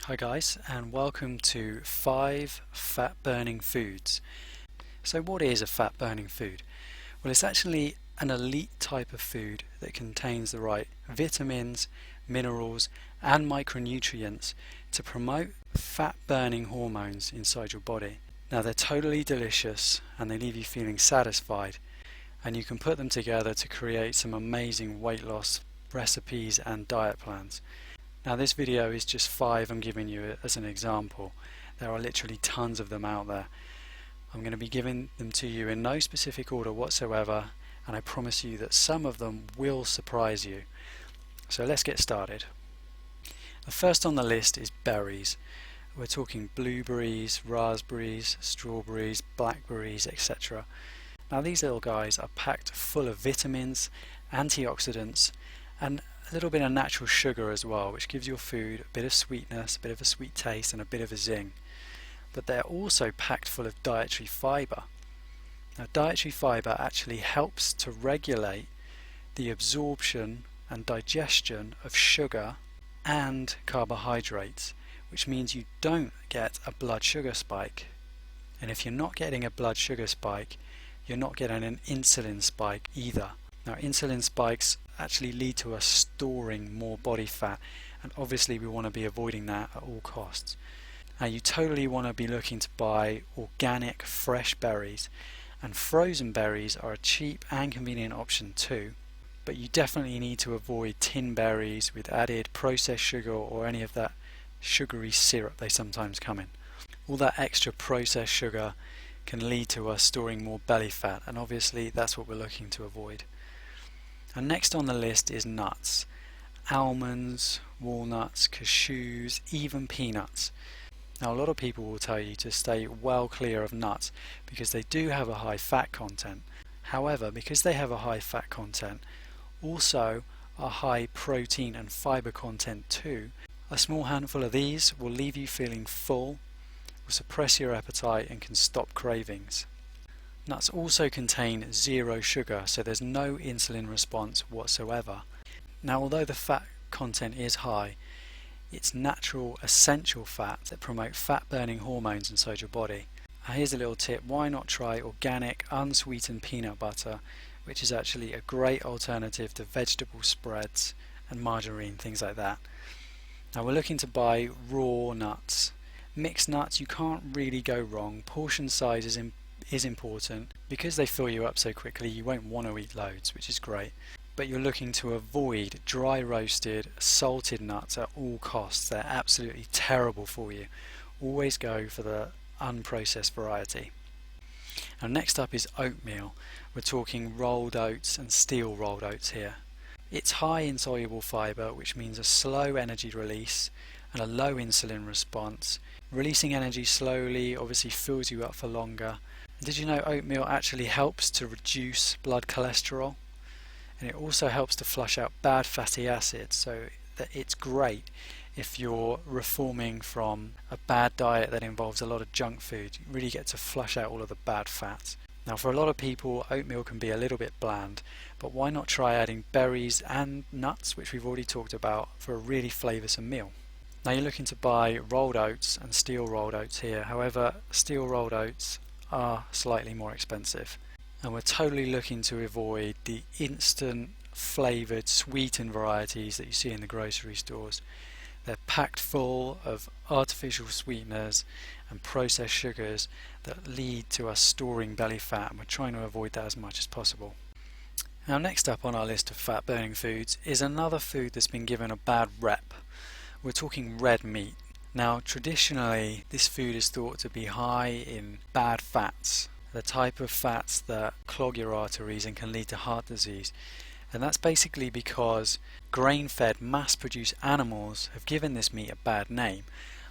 Hi guys, and welcome to 5 fat burning foods. So what is a fat burning food? Well, it's actually an elite type of food that contains the right vitamins, minerals and micronutrients to promote fat burning hormones inside your body. Now they're totally delicious and they leave you feeling satisfied, and you can put them together to create some amazing weight loss recipes and diet plans. Now this video is just 5 I'm giving you as an example. There are literally tons of them out there. I'm going to be giving them to you in no specific order whatsoever, and I promise you that some of them will surprise you. So let's get started. The first on the list is berries. We're talking blueberries, raspberries, strawberries, blackberries, etc. Now these little guys are packed full of vitamins, antioxidants and a little bit of natural sugar as well, which gives your food a bit of sweetness, a bit of a sweet taste and a bit of a zing. But they're also packed full of dietary fibre. Now dietary fibre actually helps to regulate the absorption and digestion of sugar and carbohydrates, which means you don't get a blood sugar spike. And if you're not getting a blood sugar spike, you're not getting an insulin spike either. Now insulin spikes actually lead to us storing more body fat, and obviously we want to be avoiding that at all costs. Now you totally want to be looking to buy organic fresh berries, and frozen berries are a cheap and convenient option too, but you definitely need to avoid tin berries with added processed sugar or any of that sugary syrup they sometimes come in. All that extra processed sugar can lead to us storing more belly fat, and obviously that's what we're looking to avoid. And next on the list is nuts. Almonds, walnuts, cashews, even peanuts. Now a lot of people will tell you to stay well clear of nuts because they do have a high fat content. However, because they have a high fat content, also a high protein and fiber content too, a small handful of these will leave you feeling full, will suppress your appetite and can stop cravings. Nuts also contain 0 sugar, so there's no insulin response whatsoever. Now although the fat content is high, it's natural essential fats that promote fat burning hormones inside your body. Now here's a little tip: why not try organic unsweetened peanut butter, which is actually a great alternative to vegetable spreads and margarine, things like that. Now we're looking to buy raw nuts. Mixed nuts, you can't really go wrong. Portion size is important. Because they fill you up so quickly, you won't want to eat loads, which is great. But you're looking to avoid dry roasted, salted nuts at all costs. They're absolutely terrible for you. Always go for the unprocessed variety. And next up is oatmeal. We're talking rolled oats and steel rolled oats here. It's high in soluble fibre, which means a slow energy release and a low insulin response. Releasing energy slowly obviously fills you up for longer. And did you know oatmeal actually helps to reduce blood cholesterol? And it also helps to flush out bad fatty acids, so that it's great if you're reforming from a bad diet that involves a lot of junk food. You really get to flush out all of the bad fats. Now for a lot of people, oatmeal can be a little bit bland, but why not try adding berries and nuts, which we've already talked about, for a really flavoursome meal. Now you're looking to buy rolled oats and steel rolled oats here. However, steel rolled oats are slightly more expensive, and we're totally looking to avoid the instant flavoured sweetened varieties that you see in the grocery stores. They're packed full of artificial sweeteners and processed sugars that lead to us storing belly fat, and we're trying to avoid that as much as possible. Now next up on our list of fat burning foods is another food that's been given a bad rep. We're talking red meat. Now traditionally this food is thought to be high in bad fats, the type of fats that clog your arteries and can lead to heart disease. And that's basically because grain-fed mass-produced animals have given this meat a bad name.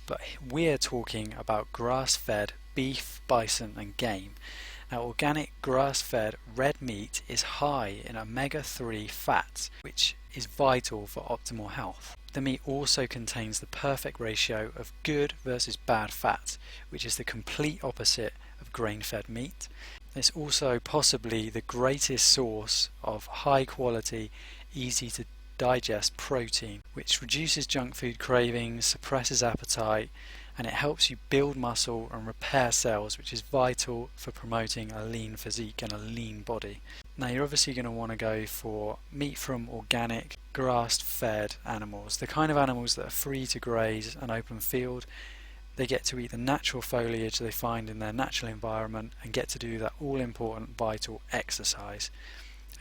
But we're talking about grass-fed beef, bison and game. Now organic grass-fed red meat is high in omega-3 fats, which is vital for optimal health. The meat also contains the perfect ratio of good versus bad fats, which is the complete opposite of grain-fed meat. It's also possibly the greatest source of high quality, easy to digest protein, which reduces junk food cravings, suppresses appetite, and it helps you build muscle and repair cells, which is vital for promoting a lean physique and a lean body. Now you're obviously going to want to go for meat from organic, grass-fed animals, the kind of animals that are free to graze an open field. They get to eat the natural foliage they find in their natural environment and get to do that all-important vital exercise.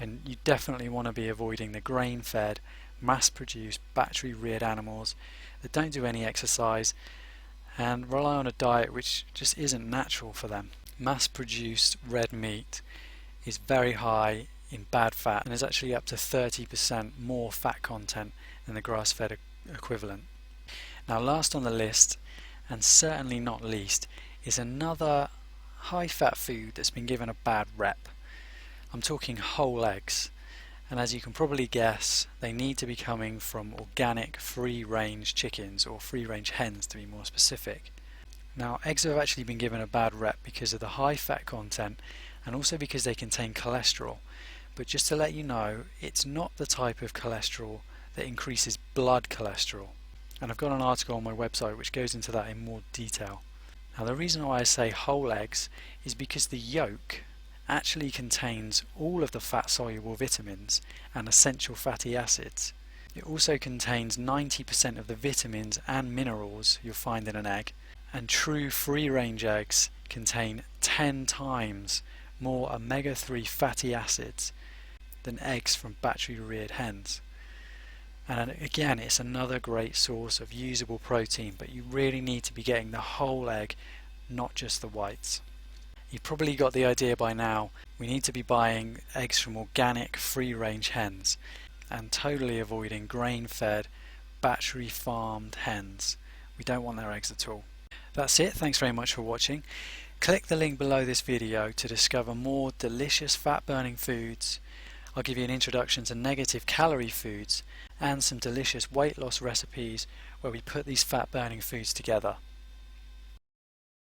And you definitely want to be avoiding the grain-fed, mass-produced, battery-reared animals that don't do any exercise and rely on a diet which just isn't natural for them. Mass-produced red meat is very high in bad fat and is actually up to 30% more fat content than the grass-fed equivalent. Now last on the list, and certainly not least, is another high-fat food that's been given a bad rep. I'm talking whole eggs, and as you can probably guess, they need to be coming from organic free-range chickens, or free-range hens to be more specific. Now eggs have actually been given a bad rep because of the high fat content and also because they contain cholesterol, but just to let you know, it's not the type of cholesterol that increases blood cholesterol. And I've got an article on my website which goes into that in more detail. Now the reason why I say whole eggs is because the yolk actually contains all of the fat-soluble vitamins and essential fatty acids. It also contains 90% of the vitamins and minerals you'll find in an egg, and true free-range eggs contain 10 times more omega-3 fatty acids than eggs from battery-reared hens. And again, it's another great source of usable protein, but you really need to be getting the whole egg, not just the whites. You've probably got the idea by now. We need to be buying eggs from organic, free-range hens and totally avoiding grain-fed, battery-farmed hens. We don't want their eggs at all. That's it. Thanks very much for watching. Click the link below this video to discover more delicious fat-burning foods. I'll give you an introduction to negative calorie foods and some delicious weight loss recipes where we put these fat burning foods together.